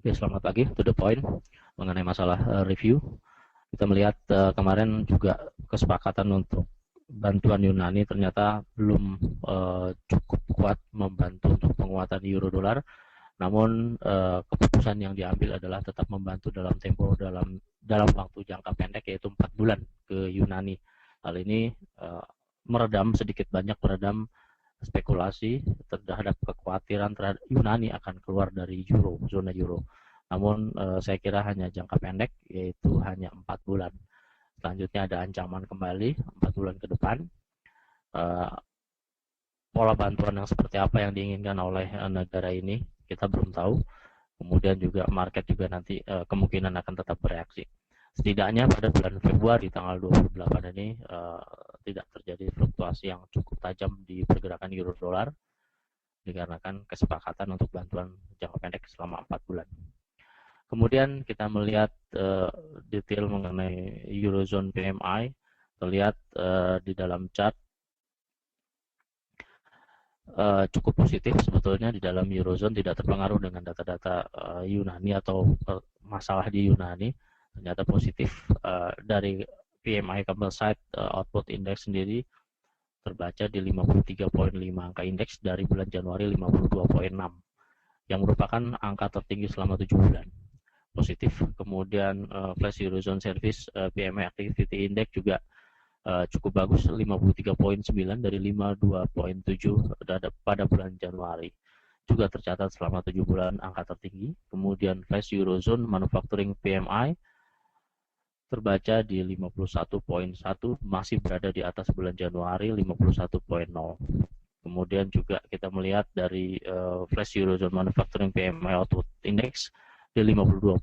Oke, selamat pagi, to the point mengenai masalah review. Kita melihat kemarin juga kesepakatan untuk bantuan Yunani ternyata belum cukup kuat membantu untuk penguatan euro dolar. Namun keputusan yang diambil adalah tetap membantu dalam tempo dalam waktu jangka pendek, yaitu 4 bulan ke Yunani. Hal ini sedikit banyak meredam spekulasi terhadap kekhawatiran terhadap Yunani akan keluar dari zona euro. Namun saya kira hanya jangka pendek, yaitu hanya 4 bulan. Selanjutnya ada ancaman kembali 4 bulan ke depan. Pola bantuan yang seperti apa yang diinginkan oleh negara ini kita belum tahu. Kemudian juga market juga nanti kemungkinan akan tetap bereaksi. Setidaknya pada bulan Februari tanggal 28 ini tidak terjadi fluktuasi yang cukup tajam di pergerakan euro dolar dikarenakan kesepakatan untuk bantuan jangka pendek selama 4 bulan. Kemudian kita melihat detail mengenai Eurozone PMI, terlihat di dalam chart cukup positif sebetulnya di dalam Eurozone, tidak terpengaruh dengan data-data Yunani atau masalah di Yunani. Ternyata positif. Dari PMI Composite Output Index sendiri terbaca di 53,5, angka indeks dari bulan Januari 52,6 yang merupakan angka tertinggi selama 7 bulan positif. Kemudian Flash Eurozone Service PMI Activity Index juga cukup bagus, 53,9 dari 52,7 pada bulan Januari. Juga tercatat selama 7 bulan angka tertinggi. Kemudian Flash Eurozone Manufacturing PMI terbaca di 51,1, masih berada di atas bulan Januari 51,0. Kemudian juga kita melihat dari Flash Eurozone Manufacturing PMI Output Index di 52,2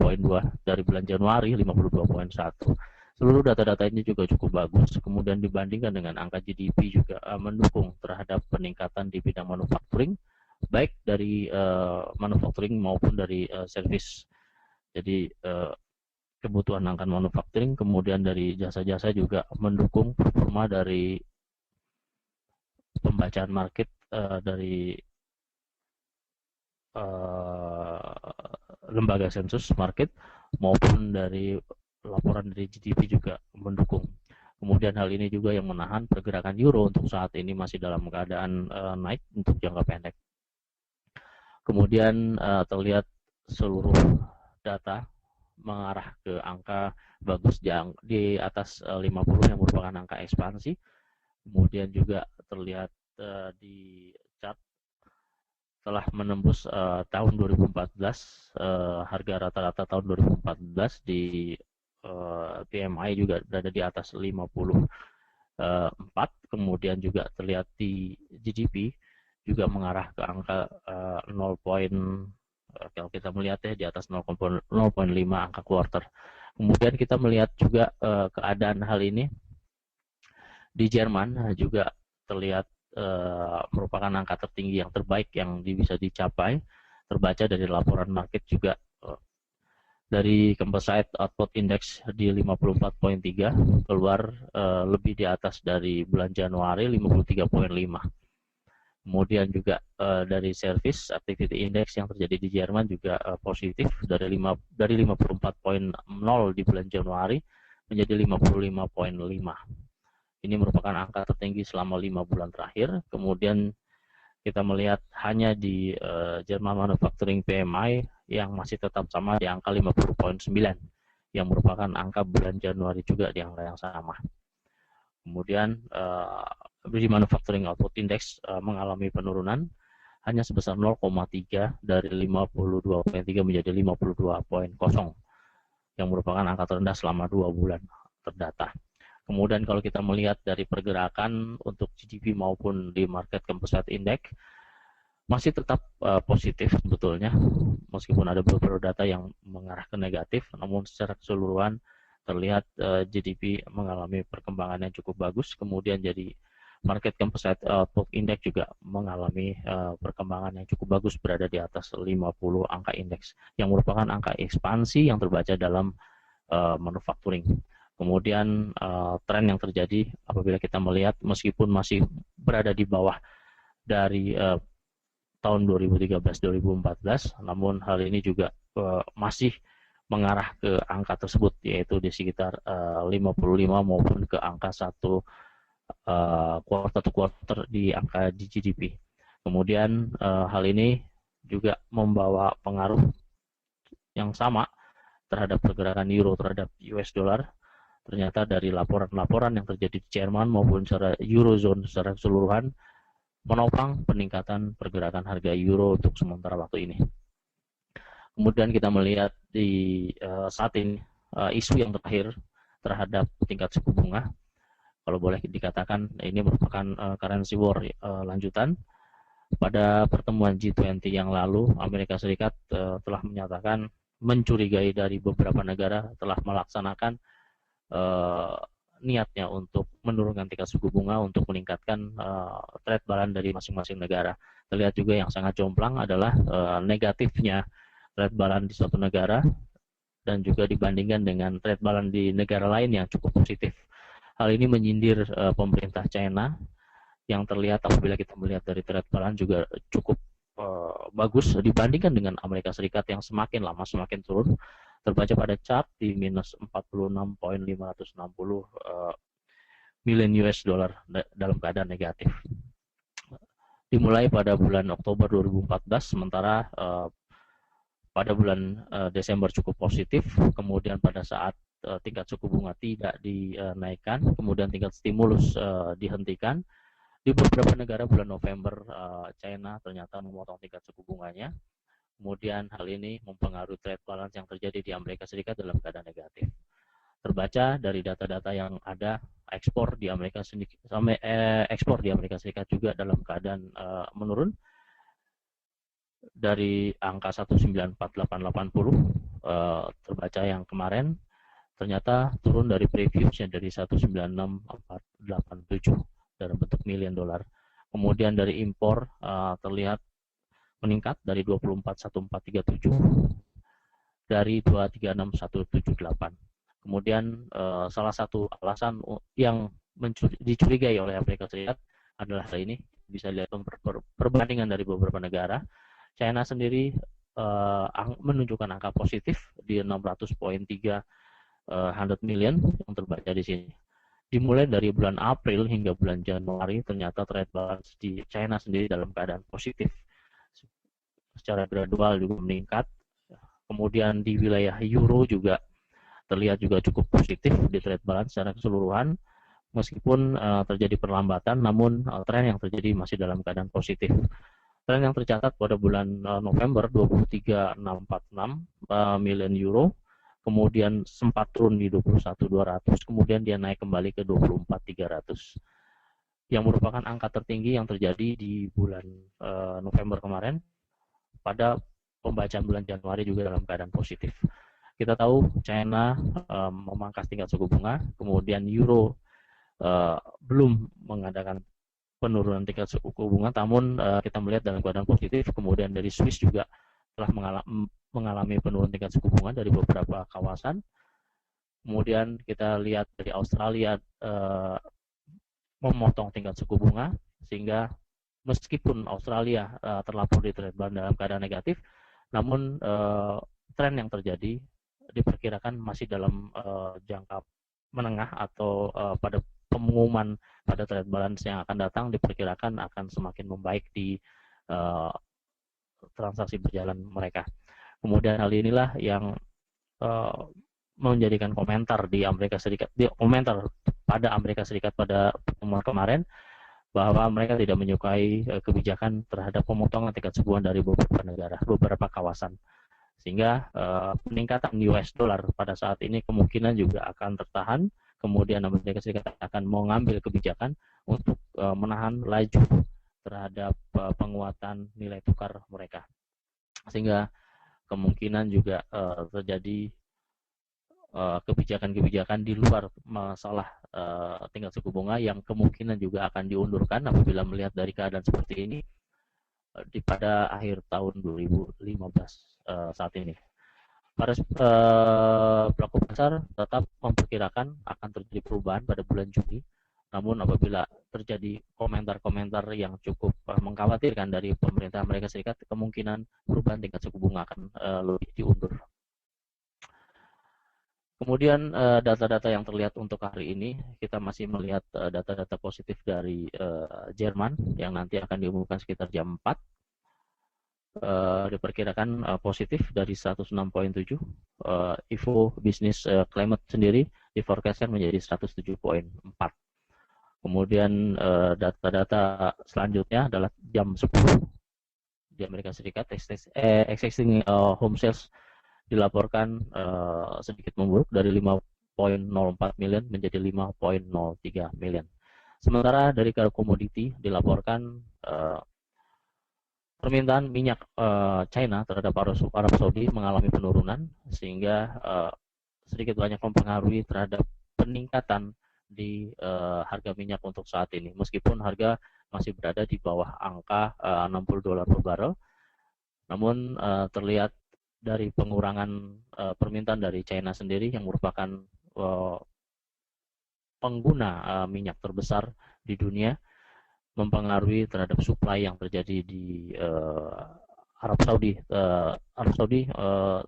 dari bulan Januari 52,1. Seluruh data-data ini juga cukup bagus. Kemudian dibandingkan dengan angka GDP juga mendukung terhadap peningkatan di bidang manufacturing, baik dari manufacturing maupun dari service. Jadi kebutuhan akan manufacturing, kemudian dari jasa-jasa juga mendukung performa dari pembacaan market dari lembaga sensus market maupun dari laporan dari GDP juga mendukung. Kemudian hal ini juga yang menahan pergerakan euro untuk saat ini masih dalam keadaan naik untuk jangka pendek. Kemudian terlihat seluruh data mengarah ke angka bagus di atas 50 yang merupakan angka ekspansi. Kemudian juga terlihat di chart telah menembus tahun 2014, harga rata-rata tahun 2014 di PMI juga berada di atas 54. Kemudian juga terlihat di GDP juga mengarah ke angka 0. Kalau kita melihat ya di atas 0,5 angka quarter. Kemudian kita melihat juga keadaan hal ini di Jerman juga terlihat merupakan angka tertinggi yang terbaik yang bisa dicapai, terbaca dari laporan market juga dari Composite Output Index di 54,3 keluar lebih di atas dari bulan Januari 53,5. Kemudian juga dari Service Activity Index yang terjadi di Jerman juga positif dari 54,0 di bulan Januari menjadi 55,5. Ini merupakan angka tertinggi selama 5 bulan terakhir. Kemudian kita melihat hanya di Jerman Manufacturing PMI yang masih tetap sama di angka 50,9 yang merupakan angka bulan Januari juga di angka yang sama. Kemudian di Manufacturing Output Index mengalami penurunan hanya sebesar 0,3 dari 52,3 menjadi 52,0 yang merupakan angka terendah selama 2 bulan terdata. Kemudian kalau kita melihat dari pergerakan untuk GDP maupun di market composite index masih tetap positif sebetulnya, meskipun ada beberapa data yang mengarah ke negatif, namun secara keseluruhan terlihat GDP mengalami perkembangan yang cukup bagus. Kemudian jadi market composite output index juga mengalami perkembangan yang cukup bagus, berada di atas 50 angka indeks yang merupakan angka ekspansi yang terbaca dalam manufacturing. Kemudian tren yang terjadi apabila kita melihat meskipun masih berada di bawah dari tahun 2013-2014, namun hal ini juga masih mengarah ke angka tersebut, yaitu di sekitar 55 maupun ke angka 1 quarter to quarter di angka di GDP. Kemudian hal ini juga membawa pengaruh yang sama terhadap pergerakan euro terhadap US dollar. Ternyata dari laporan-laporan yang terjadi di Jerman maupun secara Eurozone secara keseluruhan menopang peningkatan pergerakan harga euro untuk sementara waktu ini. Kemudian kita melihat di saat ini isu yang terakhir terhadap tingkat suku bunga, kalau boleh dikatakan ini merupakan currency war lanjutan. Pada pertemuan G20 yang lalu, Amerika Serikat telah menyatakan mencurigai dari beberapa negara telah melaksanakan niatnya untuk menurunkan tingkat suku bunga untuk meningkatkan trade balance dari masing-masing negara. Terlihat juga yang sangat jomplang adalah negatifnya trade balance di suatu negara dan juga dibandingkan dengan trade balance di negara lain yang cukup positif. Hal ini menyindir pemerintah China yang terlihat apabila kita melihat dari trade balance juga cukup bagus dibandingkan dengan Amerika Serikat yang semakin lama semakin turun. Terbaca pada chart di minus 46.560 million US dollar dalam keadaan negatif. Dimulai pada bulan Oktober 2014, sementara pada bulan Desember cukup positif, kemudian pada saat tingkat suku bunga tidak dinaikkan, kemudian tingkat stimulus dihentikan. Di beberapa negara bulan November, China ternyata memotong tingkat suku bunganya. Kemudian hal ini mempengaruhi trade balance yang terjadi di Amerika Serikat dalam keadaan negatif. Terbaca dari data-data yang ada, ekspor di Amerika Serikat juga dalam keadaan menurun dari angka 194.880 terbaca yang kemarin ternyata turun dari previousnya dari 196.487 dalam bentuk million dollar. Kemudian dari impor terlihat meningkat dari 24.1437 dari 236178. Kemudian salah satu alasan yang dicurigai oleh Amerika Serikat adalah hal ini bisa dilihat perbandingan dari beberapa negara. China sendiri menunjukkan angka positif di 600.3 million yang terbaca di sini. Dimulai dari bulan April hingga bulan Januari ternyata trade balance di China sendiri dalam keadaan positif. Secara gradual juga meningkat. Kemudian di wilayah Euro juga terlihat juga cukup positif di trade balance secara keseluruhan. Meskipun terjadi perlambatan, namun tren yang terjadi masih dalam keadaan positif. Tren yang tercatat pada bulan November 23.646 million euro, kemudian sempat turun di 21.200, kemudian dia naik kembali ke 24.300. Yang merupakan angka tertinggi yang terjadi di bulan November kemarin. Pada pembacaan bulan Januari juga dalam keadaan positif. Kita tahu China memangkas tingkat suku bunga, kemudian Euro belum mengadakan penurunan tingkat suku bunga, namun kita melihat dalam keadaan positif. Kemudian dari Swiss juga telah mengalami penurunan tingkat suku bunga dari beberapa kawasan. Kemudian kita lihat dari Australia memotong tingkat suku bunga, sehingga meskipun Australia terlapor di trade balance dalam keadaan negatif, namun tren yang terjadi diperkirakan masih dalam jangka menengah atau pada pengumuman pada trade balance yang akan datang diperkirakan akan semakin membaik di transaksi berjalan mereka. Kemudian hal inilah yang menjadikan komentar di Amerika Serikat, komentar pada Amerika Serikat pada pertemuan kemarin, bahwa mereka tidak menyukai kebijakan terhadap pemotongan tingkat suku bunga dari beberapa negara, beberapa kawasan. Sehingga peningkatan US dollar pada saat ini kemungkinan juga akan tertahan. Kemudian Amerika Serikat akan mengambil kebijakan untuk menahan laju terhadap penguatan nilai tukar mereka. Sehingga kemungkinan juga terjadi kebijakan-kebijakan di luar masalah tingkat suku bunga yang kemungkinan juga akan diundurkan apabila melihat dari keadaan seperti ini pada akhir tahun 2015 saat ini. Para pelaku pasar tetap memperkirakan akan terjadi perubahan pada bulan Juni Namun apabila terjadi komentar-komentar yang cukup mengkhawatirkan dari pemerintah Amerika Serikat, kemungkinan perubahan tingkat suku bunga akan lebih diundur. Kemudian data-data yang terlihat untuk hari ini, kita masih melihat data-data positif dari Jerman yang nanti akan diumumkan sekitar jam 4. Diperkirakan positif dari 106,7. IFO Business Climate sendiri diforecastkan menjadi 107,4. Kemudian data-data selanjutnya adalah jam 10 di Amerika Serikat, existing home sales dilaporkan sedikit memburuk dari 5,04 million menjadi 5,03 million. Sementara dari komoditi dilaporkan permintaan minyak China terhadap Arab Saudi mengalami penurunan, sehingga sedikit banyak mempengaruhi terhadap peningkatan di harga minyak untuk saat ini. Meskipun harga masih berada di bawah angka $60 per barrel, namun terlihat dari pengurangan permintaan dari China sendiri yang merupakan pengguna minyak terbesar di dunia, mempengaruhi terhadap supply yang terjadi di Arab Saudi. Arab Saudi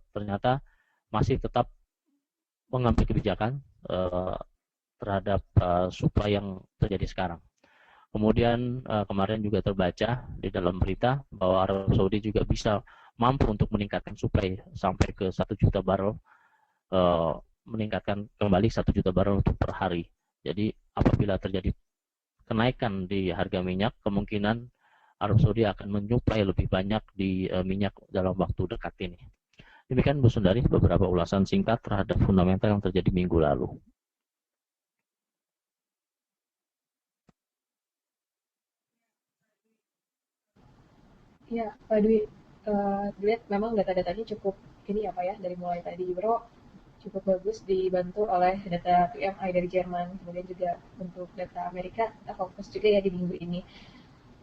ternyata masih tetap mengambil kebijakan terhadap supply yang terjadi sekarang. Kemudian kemarin juga terbaca di dalam berita bahwa Arab Saudi juga bisa mampu untuk meningkatkan supply sampai ke 1 juta barrel, meningkatkan kembali 1 juta barrel untuk per hari. Jadi apabila terjadi kenaikan di harga minyak, kemungkinan Arab Saudi akan menyuplai lebih banyak di minyak dalam waktu dekat ini. Demikian Bu Sundari, beberapa ulasan singkat terhadap fundamental yang terjadi minggu lalu. Ya, Pak Dwi, dilihat memang data-datanya cukup ini ya Pak ya, dari mulai tadi Euro cukup bagus dibantu oleh data PMI dari Jerman, kemudian juga untuk data Amerika, kita fokus juga ya di minggu ini.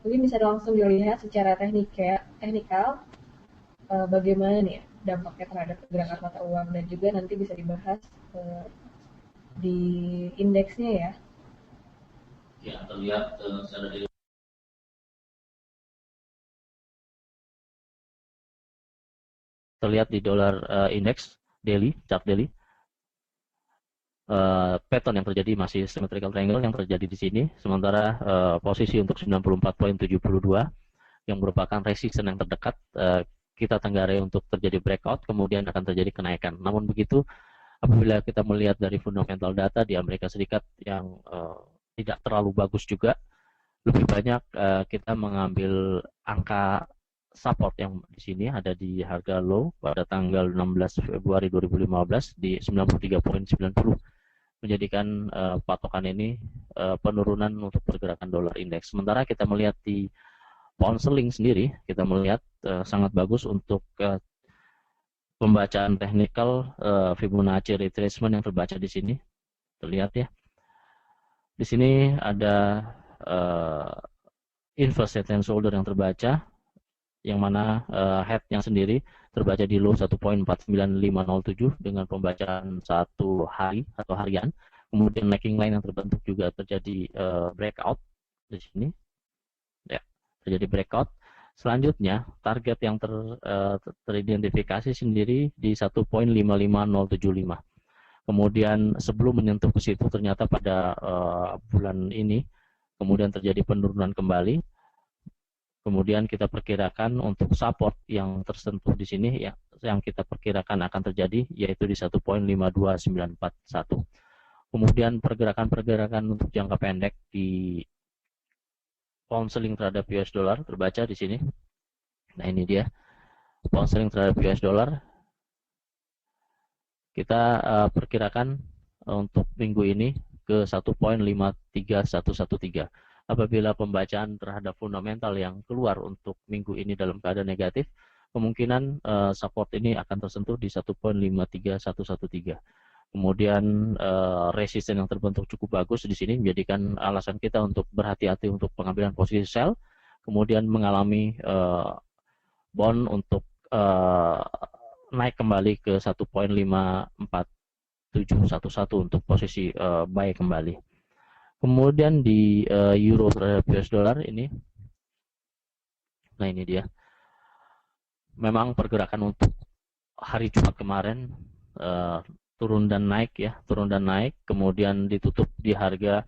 Mungkin bisa langsung dilihat secara teknikal bagaimana nih ya, dampaknya terhadap pergerakan mata uang, dan juga nanti bisa dibahas di indeksnya ya. Ya, terlihat secara terlihat di dolar index daily, chart daily. Pattern yang terjadi masih symmetrical triangle yang terjadi di sini, sementara posisi untuk 94,72 yang merupakan resisten yang terdekat kita tenggarai untuk terjadi breakout, kemudian akan terjadi kenaikan. Namun begitu, apabila kita melihat dari fundamental data di Amerika Serikat yang tidak terlalu bagus juga, lebih banyak kita mengambil angka support yang di sini ada di harga low pada tanggal 16 Februari 2015 di 93,90, menjadikan patokan ini penurunan untuk pergerakan dolar indeks. Sementara kita melihat di pound sterling sendiri, kita melihat sangat bagus untuk pembacaan teknikal Fibonacci retracement yang terbaca di sini. Terlihat ya. Di sini ada inverse head and shoulder yang terbaca, yang mana head-nya sendiri terbaca di low 1.49507 dengan pembacaan satu hari atau harian. Kemudian lagging line yang terbentuk juga terjadi breakout di sini. Ya, terjadi breakout. Selanjutnya, target yang teridentifikasi sendiri di 1.55075. Kemudian sebelum menyentuh ke situ, ternyata pada bulan ini kemudian terjadi penurunan kembali. Kemudian kita perkirakan untuk support yang tersentuh di sini ya, yang kita perkirakan akan terjadi yaitu di 1.52941. Kemudian pergerakan-pergerakan untuk jangka pendek di pound sterling terhadap US dollar terbaca di sini. Nah, ini dia pound sterling terhadap US dollar. Kita perkirakan untuk minggu ini ke 1.53113. Apabila pembacaan terhadap fundamental yang keluar untuk minggu ini dalam keadaan negatif, kemungkinan support ini akan tersentuh di 1.53113. Kemudian resisten yang terbentuk cukup bagus di sini menjadikan alasan kita untuk berhati-hati untuk pengambilan posisi sell. Kemudian mengalami bond untuk naik kembali ke 1.54711 untuk posisi buy kembali. Kemudian di euro terhadap US dollar ini, nah ini dia. Memang pergerakan untuk hari Jumat kemarin turun dan naik ya, turun dan naik, kemudian ditutup di harga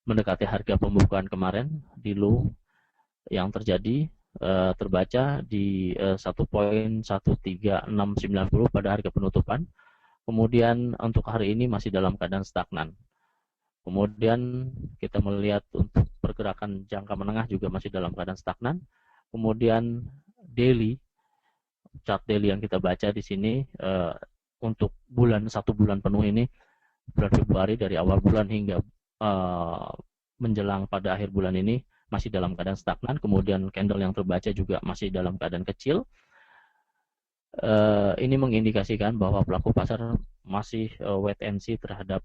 mendekati harga pembukaan kemarin di low yang terjadi terbaca di 1.13690 pada harga penutupan. Kemudian untuk hari ini masih dalam keadaan stagnan. Kemudian kita melihat untuk pergerakan jangka menengah juga masih dalam keadaan stagnan. Kemudian daily, chart daily yang kita baca di sini untuk satu bulan penuh ini, bulan Februari dari awal bulan hingga menjelang pada akhir bulan ini masih dalam keadaan stagnan. Kemudian candle yang terbaca juga masih dalam keadaan kecil. Ini mengindikasikan bahwa pelaku pasar masih wait and see terhadap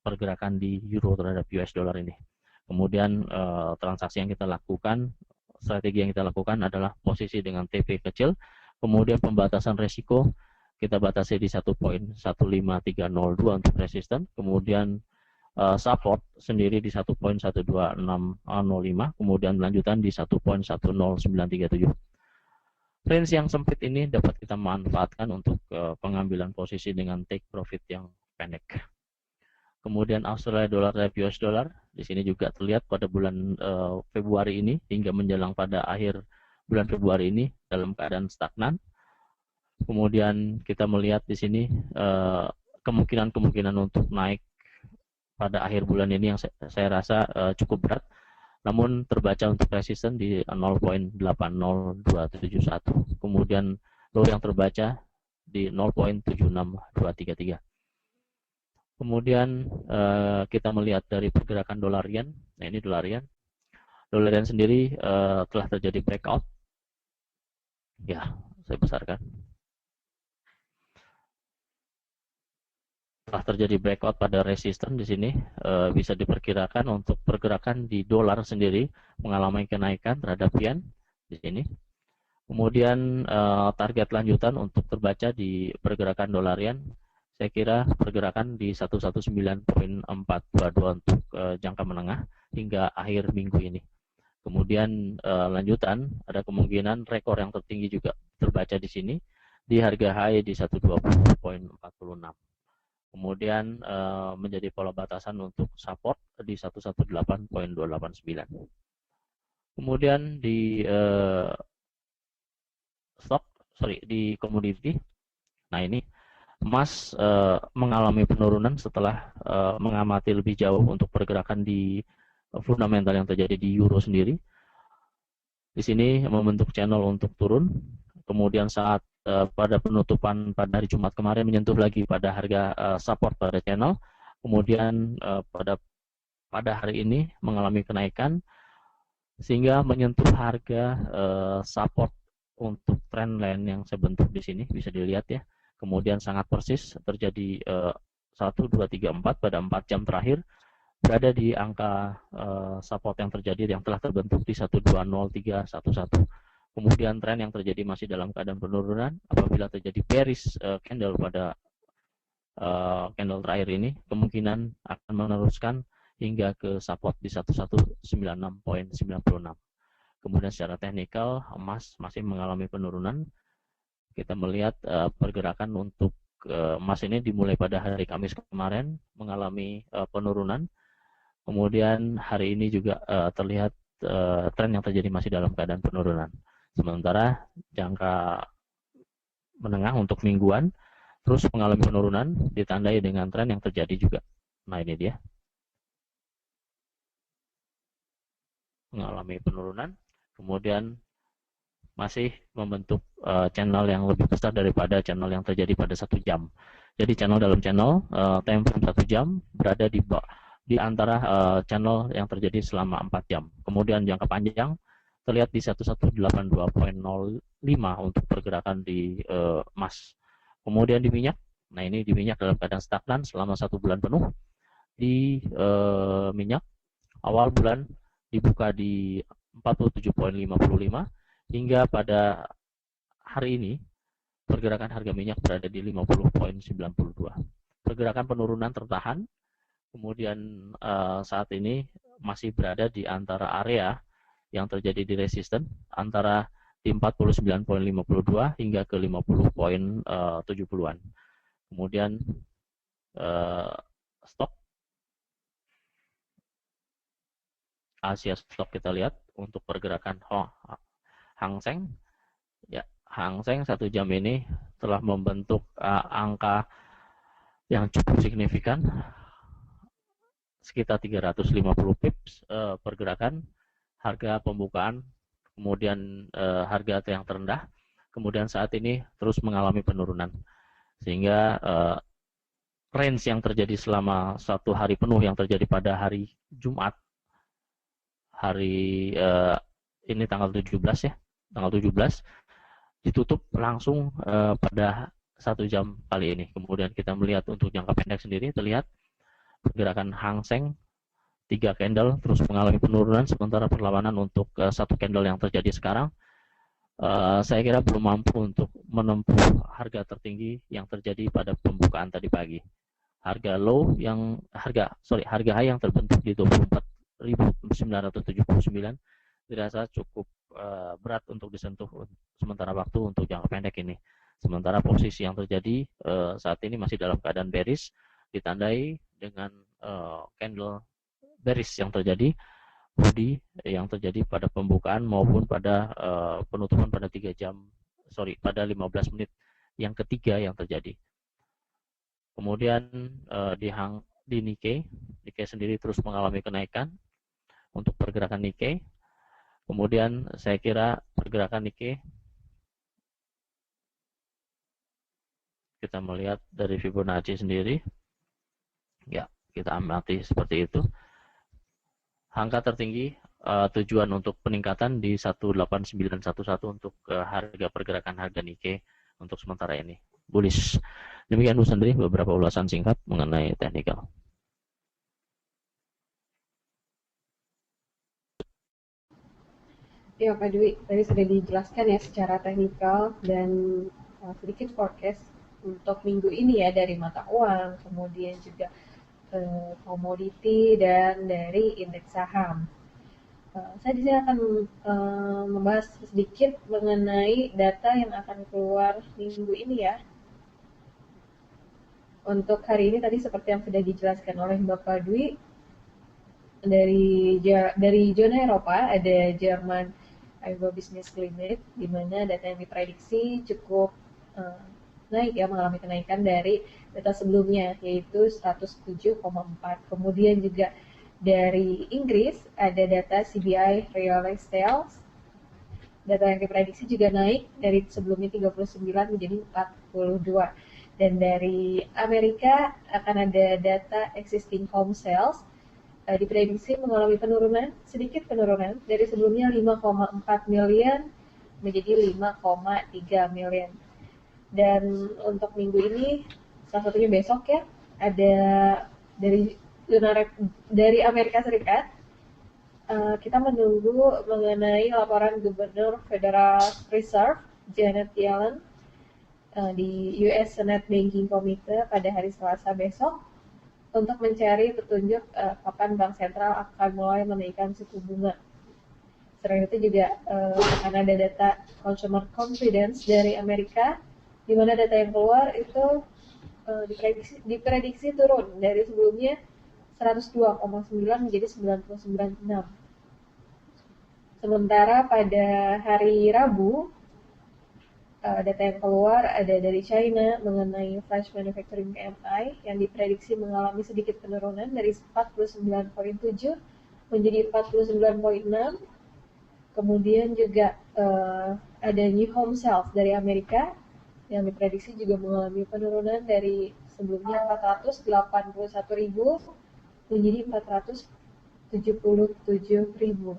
pergerakan di euro terhadap US dollar ini. Kemudian transaksi yang kita lakukan, strategi yang kita lakukan adalah posisi dengan TP kecil, kemudian pembatasan resiko kita batasi di 1.15302 untuk resisten, kemudian support sendiri di 1.12605, kemudian lanjutan di 1.10937. Range yang sempit ini dapat kita manfaatkan untuk pengambilan posisi dengan take profit yang pendek. Kemudian Australia dollar dan US dollar di sini juga terlihat pada bulan Februari ini hingga menjelang pada akhir bulan Februari ini dalam keadaan stagnan. Kemudian kita melihat di sini kemungkinan untuk naik pada akhir bulan ini yang saya rasa cukup berat, namun terbaca untuk resisten di 0.80271. Kemudian low yang terbaca di 0.76233. Kemudian kita melihat dari pergerakan dolar yen. Nah, ini dolar yen. Dolar yen sendiri telah terjadi breakout. Ya, saya besarkan. Telah terjadi breakout pada resisten di sini, bisa diperkirakan untuk pergerakan di dolar sendiri mengalami kenaikan terhadap yen di sini. Kemudian target lanjutan untuk terbaca di pergerakan dolar yen, saya kira pergerakan di 119.422 untuk jangka menengah hingga akhir minggu ini. Kemudian lanjutan ada kemungkinan rekor yang tertinggi juga terbaca di sini di harga high di 120.46. Kemudian menjadi pola batasan untuk support di 118.289. Kemudian di di komoditi. Nah, ini emas mengalami penurunan setelah mengamati lebih jauh untuk pergerakan di fundamental yang terjadi di euro sendiri. Di sini membentuk channel untuk turun. Kemudian saat pada penutupan pada hari Jumat kemarin menyentuh lagi pada harga support pada channel, kemudian pada hari ini mengalami kenaikan sehingga menyentuh harga support untuk trendline yang saya bentuk di sini, bisa dilihat ya. Kemudian sangat persis terjadi 1, 2, 3, 4 pada 4 jam terakhir berada di angka support yang terjadi yang telah terbentuk di 120.311. Kemudian tren yang terjadi masih dalam keadaan penurunan. Apabila terjadi bearish candle pada candle terakhir ini, kemungkinan akan meneruskan hingga ke support di 1196.96. Kemudian secara teknikal emas masih mengalami penurunan. Kita melihat pergerakan untuk emas ini dimulai pada hari Kamis kemarin mengalami penurunan. Kemudian hari ini juga terlihat tren yang terjadi masih dalam keadaan penurunan. Sementara jangka menengah untuk mingguan terus mengalami penurunan ditandai dengan tren yang terjadi juga. Nah, ini dia. Mengalami penurunan, kemudian masih membentuk channel yang lebih besar daripada channel yang terjadi pada 1 jam. Jadi channel dalam channel, time frame 1 jam berada di antara channel yang terjadi selama 4 jam. Kemudian jangka panjang terlihat di 1182.05 untuk pergerakan di emas. Kemudian di minyak, nah ini di minyak dalam keadaan stagnan selama 1 bulan penuh. Di minyak awal bulan dibuka di 47.55 hingga pada hari ini pergerakan harga minyak berada di 50.92. Pergerakan penurunan tertahan Kemudian saat ini masih berada di antara area yang terjadi di resisten antara di 49.52 hingga ke 50.70-an. Kemudian stok Asia Stock kita lihat untuk pergerakan Hang Seng. Ya, Hang Seng 1 jam ini telah membentuk angka yang cukup signifikan sekitar 350 pips pergerakan harga pembukaan, kemudian harga yang terendah, kemudian saat ini terus mengalami penurunan, sehingga range yang terjadi selama 1 hari penuh yang terjadi pada hari Jumat, hari ini tanggal 17 ya, tanggal 17 ditutup langsung pada 1 jam kali ini. Kemudian kita melihat untuk jangka pendek sendiri terlihat pergerakan Hang Seng 3 candle terus mengalami penurunan, sementara perlawanan untuk 1 candle yang terjadi sekarang saya kira belum mampu untuk menempuh harga tertinggi yang terjadi pada pembukaan tadi pagi. Harga high yang terbentuk di 24.979 dirasa cukup berat untuk disentuh sementara waktu untuk jangka pendek ini. Sementara posisi yang terjadi saat ini masih dalam keadaan bearish, ditandai dengan candle bearish yang terjadi, hoodie yang terjadi pada pembukaan maupun pada penutupan pada 15 menit yang ketiga yang terjadi. Kemudian di Nikkei sendiri terus mengalami kenaikan untuk pergerakan Nikkei. Kemudian saya kira pergerakan Nikkei kita melihat dari Fibonacci sendiri, ya kita amati seperti itu. Angka tertinggi tujuan untuk peningkatan di 18911 untuk harga pergerakan harga Nikkei untuk sementara ini bullish. Demikian Bu Sandri beberapa ulasan singkat mengenai teknikal. Ya Pak Dwi, tadi sudah dijelaskan ya secara teknikal dan sedikit forecast untuk minggu ini ya dari mata uang, kemudian juga komoditi dan dari indeks saham. Saya di sini akan membahas sedikit mengenai data yang akan keluar minggu ini ya. Untuk hari ini tadi seperti yang sudah dijelaskan oleh Bapak Dwi, dari zona Eropa ada Jerman Agro Business Climate, di mana data yang diprediksi cukup naik ya, mengalami kenaikan dari data sebelumnya yaitu 107,4. Kemudian juga dari Inggris ada data CBI Real Sales, data yang diprediksi juga naik dari sebelumnya 39 menjadi 42. Dan dari Amerika akan ada data Existing Home Sales, diprediksi mengalami sedikit penurunan dari sebelumnya 5,4 miliar menjadi 5,3 miliar. Dan untuk minggu ini, salah satunya besok ya, ada dari Amerika Serikat, kita menunggu mengenai laporan Gubernur Federal Reserve Janet Yellen di US Senate Banking Committee pada hari Selasa besok untuk mencari petunjuk kapan Bank Sentral akan mulai menaikkan suku bunga. Selain itu juga akan ada data Consumer Confidence dari Amerika, di mana data yang keluar itu diprediksi turun dari sebelumnya 102,9 menjadi 99,6. Sementara pada hari Rabu, data yang keluar ada dari China mengenai Flash Manufacturing PMI yang diprediksi mengalami sedikit penurunan dari 49,7 menjadi 49,6. Kemudian juga ada New Home Sales dari Amerika yang diprediksi juga mengalami penurunan dari sebelumnya 481.000 menjadi 477.000.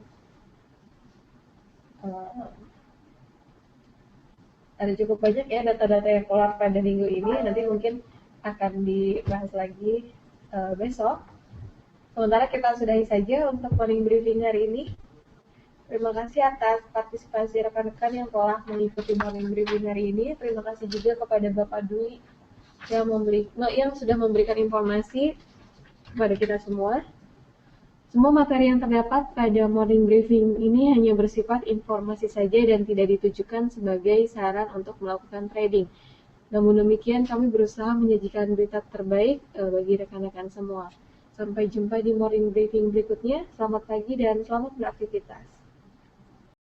Ada cukup banyak ya data-data yang keluar pada minggu ini, nanti mungkin akan dibahas lagi besok. Sementara kita sudahi saja untuk morning briefing hari ini. Terima kasih atas partisipasi rekan-rekan yang telah mengikuti morning briefing hari ini. Terima kasih juga kepada Bapak Dwi yang sudah memberikan informasi kepada kita semua. Semua materi yang terdapat pada morning briefing ini hanya bersifat informasi saja dan tidak ditujukan sebagai saran untuk melakukan trading. Namun demikian, kami berusaha menyajikan berita terbaik bagi rekan-rekan semua. Sampai jumpa di morning briefing berikutnya. Selamat pagi dan selamat beraktivitas.